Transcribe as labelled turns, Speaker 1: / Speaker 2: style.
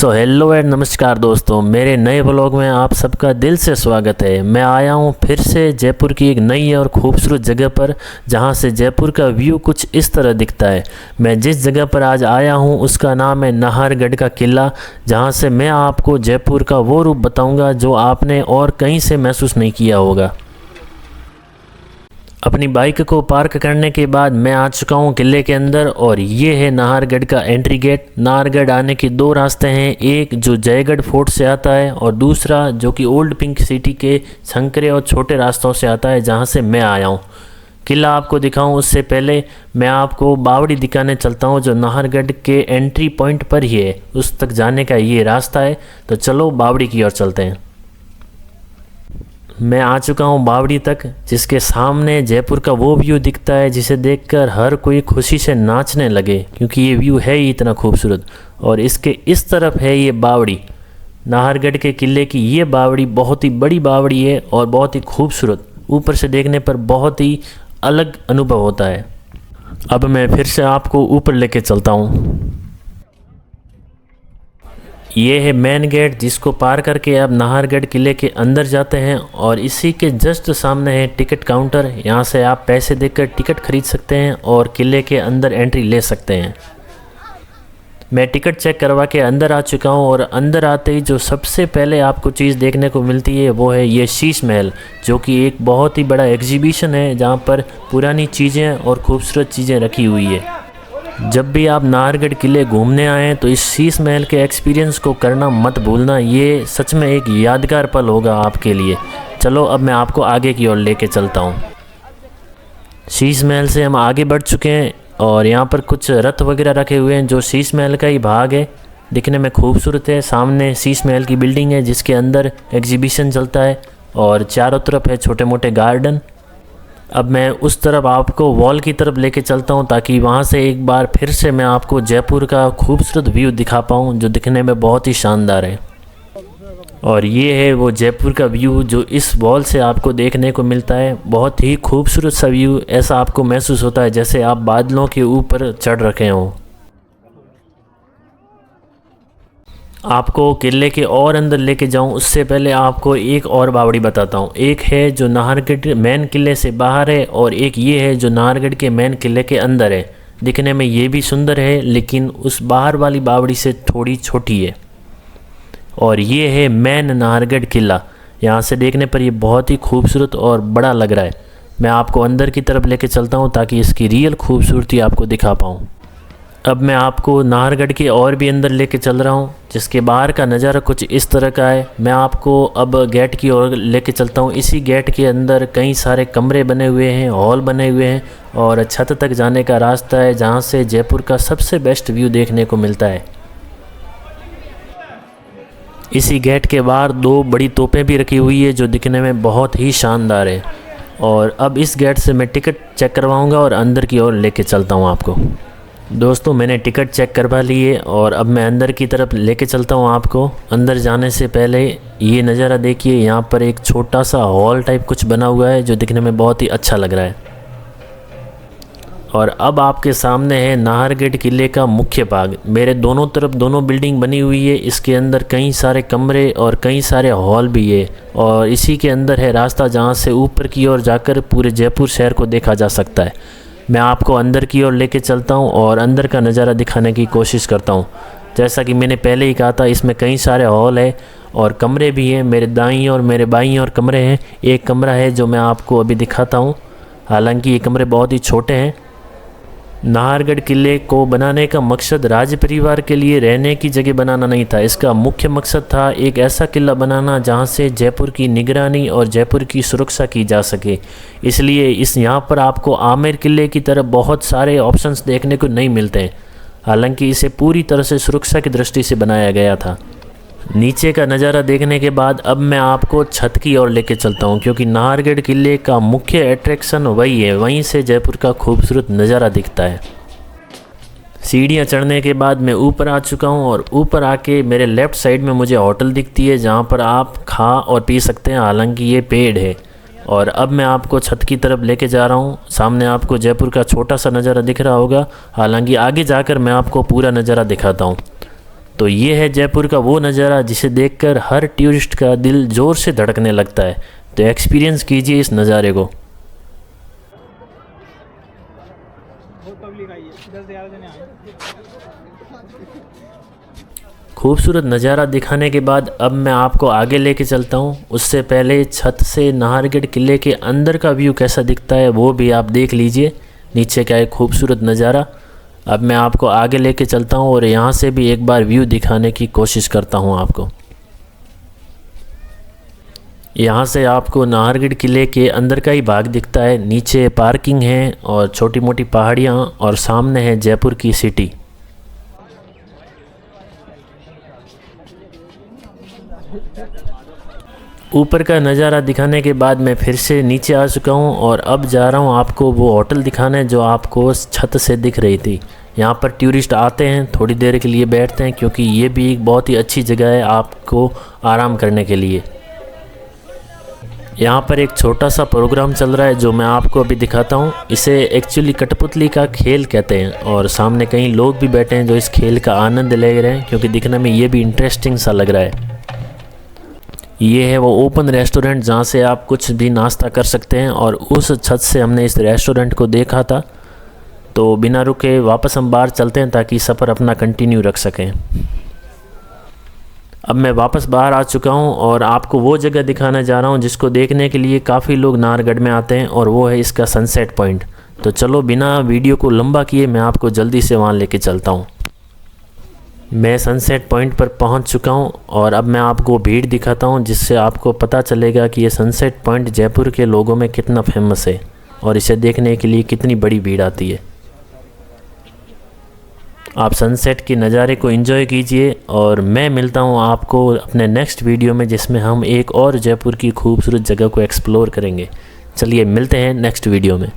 Speaker 1: Hello and नमस्कार दोस्तों, मेरे नए व्लॉग में आप सबका दिल से स्वागत है। मैं आया हूँ फिर से जयपुर की एक नई और ख़ूबसूरत जगह पर, जहाँ से जयपुर का व्यू कुछ इस तरह दिखता है। मैं जिस जगह पर आज आया हूँ उसका नाम है नाहरगढ़ का किला, जहाँ से मैं आपको जयपुर का वो रूप बताऊँगा जो आपने और कहीं से महसूस नहीं किया होगा। अपनी बाइक को पार्क करने के बाद मैं आ चुका हूँ किले के अंदर और ये है नाहरगढ़ का एंट्री गेट। नाहरगढ़ आने के दो रास्ते हैं, एक जो जयगढ़ फोर्ट से आता है और दूसरा जो कि ओल्ड पिंक सिटी के संकरे और छोटे रास्तों से आता है, जहाँ से मैं आया हूँ। किला आपको दिखाऊं उससे पहले मैं आपको बावड़ी दिखाने चलता हूँ, जो नाहरगढ़ के एंट्री पॉइंट पर ही है। उस तक जाने का ये रास्ता है, तो चलो बावड़ी की ओर चलते हैं। मैं आ चुका हूँ बावड़ी तक, जिसके सामने जयपुर का वो व्यू दिखता है जिसे देखकर हर कोई खुशी से नाचने लगे, क्योंकि ये व्यू है ही इतना खूबसूरत। और इसके इस तरफ है ये बावड़ी, नाहरगढ़ के किले की ये बावड़ी बहुत ही बड़ी बावड़ी है और बहुत ही खूबसूरत। ऊपर से देखने पर बहुत ही अलग अनुभव होता है। अब मैं फिर से आपको ऊपर लेके चलता हूँ। ये है मेन गेट, जिसको पार करके आप नाहरगढ़ किले के अंदर जाते हैं और इसी के जस्ट सामने है टिकट काउंटर। यहाँ से आप पैसे देकर टिकट खरीद सकते हैं और किले के अंदर एंट्री ले सकते हैं। मैं टिकट चेक करवा के अंदर आ चुका हूँ और अंदर आते ही जो सबसे पहले आपको चीज़ देखने को मिलती है वो है ये शीश महल, जो कि एक बहुत ही बड़ा एग्जीबिशन है, जहाँ पर पुरानी चीज़ें और खूबसूरत चीज़ें रखी हुई है। जब भी आप नाहरगढ़ किले घूमने आएँ तो इस शीश महल के एक्सपीरियंस को करना मत भूलना, ये सच में एक यादगार पल होगा आपके लिए। चलो अब मैं आपको आगे की ओर लेके चलता हूँ। शीश महल से हम आगे बढ़ चुके हैं और यहाँ पर कुछ रथ वगैरह रखे हुए हैं, जो शीश महल का ही भाग है। दिखने में खूबसूरत है। सामने शीश महल की बिल्डिंग है जिसके अंदर एग्जीबिशन चलता है और चारों तरफ है छोटे मोटे गार्डन। अब मैं उस तरफ आपको वॉल की तरफ लेके चलता हूँ, ताकि वहाँ से एक बार फिर से मैं आपको जयपुर का खूबसूरत व्यू दिखा पाऊँ, जो दिखने में बहुत ही शानदार है। और ये है वो जयपुर का व्यू जो इस वॉल से आपको देखने को मिलता है। बहुत ही खूबसूरत सा व्यू, ऐसा आपको महसूस होता है जैसे आप बादलों के ऊपर चढ़ रखे हों। आपको किले के और अंदर लेके जाऊं उससे पहले आपको एक और बावड़ी बताता हूं। एक है जो नाहरगढ़ मेन किले से बाहर है और एक ये है जो नाहरगढ़ के मेन किले के अंदर है। दिखने में ये भी सुंदर है, लेकिन उस बाहर वाली बावड़ी से थोड़ी छोटी है। और ये है मेन नाहरगढ़ किला। यहाँ से देखने पर ये बहुत ही खूबसूरत और बड़ा लग रहा है। मैं आपको अंदर की तरफ लेके चलता हूँ ताकि इसकी रियल खूबसूरती आपको दिखा पाऊँ। अब मैं आपको नाहरगढ़ के और भी अंदर लेके चल रहा हूँ, जिसके बाहर का नज़ारा कुछ इस तरह का है। मैं आपको अब गेट की ओर लेके चलता हूँ। इसी गेट के अंदर कई सारे कमरे बने हुए हैं, हॉल बने हुए हैं और छत तक जाने का रास्ता है, जहाँ से जयपुर का सबसे बेस्ट व्यू देखने को मिलता है। इसी गेट के बाहर दो बड़ी तोपें भी रखी हुई है, जो दिखने में बहुत ही शानदार है। और अब इस गेट से मैं टिकट चेक करवाऊँगा और अंदर की ओर लेके चलता हूँ आपको। दोस्तों, मैंने टिकट चेक करवा ली है और अब मैं अंदर की तरफ लेके चलता हूँ आपको। अंदर जाने से पहले ये नज़ारा देखिए। यहाँ पर एक छोटा सा हॉल टाइप कुछ बना हुआ है, जो दिखने में बहुत ही अच्छा लग रहा है। और अब आपके सामने है नाहरगढ़ किले का मुख्य भाग। मेरे दोनों तरफ दोनों बिल्डिंग बनी हुई है। इसके अंदर कई सारे कमरे और कई सारे हॉल भी है और इसी के अंदर है रास्ता, जहाँ से ऊपर की ओर जाकर पूरे जयपुर शहर को देखा जा सकता है। मैं आपको अंदर की ओर लेके चलता हूं और अंदर का नज़ारा दिखाने की कोशिश करता हूं। जैसा कि मैंने पहले ही कहा था, इसमें कई सारे हॉल है और कमरे भी हैं। मेरे दाईं और मेरे बाईं और कमरे हैं। एक कमरा है जो मैं आपको अभी दिखाता हूं, हालांकि ये कमरे बहुत ही छोटे हैं। नाहरगढ़ किले को बनाने का मकसद राज परिवार के लिए रहने की जगह बनाना नहीं था। इसका मुख्य मकसद था एक ऐसा किला बनाना जहां से जयपुर की निगरानी और जयपुर की सुरक्षा की जा सके। इसलिए यहाँ पर आपको आमेर किले की तरह बहुत सारे ऑप्शंस देखने को नहीं मिलते हैं। हालांकि इसे पूरी तरह से सुरक्षा की दृष्टि से बनाया गया था। नीचे का नज़ारा देखने के बाद अब मैं आपको छत की ओर लेके चलता हूँ, क्योंकि नाहरगढ़ किले का मुख्य अट्रैक्शन वही है। वहीं से जयपुर का खूबसूरत नज़ारा दिखता है। सीढ़ियाँ चढ़ने के बाद मैं ऊपर आ चुका हूँ और ऊपर आके मेरे लेफ़्ट साइड में मुझे होटल दिखती है, जहाँ पर आप खा और पी सकते हैं। हालांकि ये पेड है। और अब मैं आपको छत की तरफ लेके जा रहा हूँ। सामने आपको जयपुर का छोटा सा नज़ारा दिख रहा होगा, हालांकि आगे जाकर मैं आपको पूरा नज़ारा दिखाता हूँ। तो ये है जयपुर का वो नज़ारा जिसे देखकर हर टूरिस्ट का दिल ज़ोर से धड़कने लगता है। तो एक्सपीरियंस कीजिए इस नज़ारे को। खूबसूरत नज़ारा दिखाने के बाद अब मैं आपको आगे लेके चलता हूँ। उससे पहले छत से नाहरगढ़ किले के अंदर का व्यू कैसा दिखता है वो भी आप देख लीजिए। नीचे का एक खूबसूरत नज़ारा। अब मैं आपको आगे लेके चलता हूँ और यहाँ से भी एक बार व्यू दिखाने की कोशिश करता हूँ आपको। यहाँ से आपको नाहरगढ़ किले के अंदर का ही भाग दिखता है। नीचे पार्किंग है और छोटी मोटी पहाड़ियाँ और सामने है जयपुर की सिटी। ऊपर का नज़ारा दिखाने के बाद मैं फिर से नीचे आ चुका हूँ और अब जा रहा हूँ आपको वो होटल दिखाने जो आपको छत से दिख रही थी। यहाँ पर टूरिस्ट आते हैं, थोड़ी देर के लिए बैठते हैं क्योंकि ये भी एक बहुत ही अच्छी जगह है आपको आराम करने के लिए। यहाँ पर एक छोटा सा प्रोग्राम चल रहा है जो मैं आपको अभी दिखाता हूँ। इसे एक्चुअली कठपुतली का खेल कहते हैं और सामने कई लोग भी बैठे हैं जो इस खेल का आनंद ले रहे हैं क्योंकि दिखने में ये भी इंटरेस्टिंग सा लग रहा है। ये है वो ओपन रेस्टोरेंट जहाँ से आप कुछ भी नाश्ता कर सकते हैं और उस छत से हमने इस रेस्टोरेंट को देखा था। तो बिना रुके वापस हम बाहर चलते हैं ताकि सफ़र अपना कंटिन्यू रख सकें। अब मैं वापस बाहर आ चुका हूँ और आपको वो जगह दिखाने जा रहा हूँ जिसको देखने के लिए काफ़ी लोग नाहरगढ़ में आते हैं और वो है इसका सनसेट पॉइंट। तो चलो बिना वीडियो को लंबा किए मैं आपको जल्दी से वहाँ लेके चलता हूँ। मैं सनसेट पॉइंट पर पहुंच चुका हूं और अब मैं आपको भीड़ दिखाता हूं जिससे आपको पता चलेगा कि ये सनसेट पॉइंट जयपुर के लोगों में कितना फेमस है और इसे देखने के लिए कितनी बड़ी भीड़ आती है। आप सनसेट के नज़ारे को एंजॉय कीजिए और मैं मिलता हूं आपको अपने नेक्स्ट वीडियो में जिसमें हम एक और जयपुर की खूबसूरत जगह को एक्सप्लोर करेंगे। चलिए मिलते हैं नेक्स्ट वीडियो में।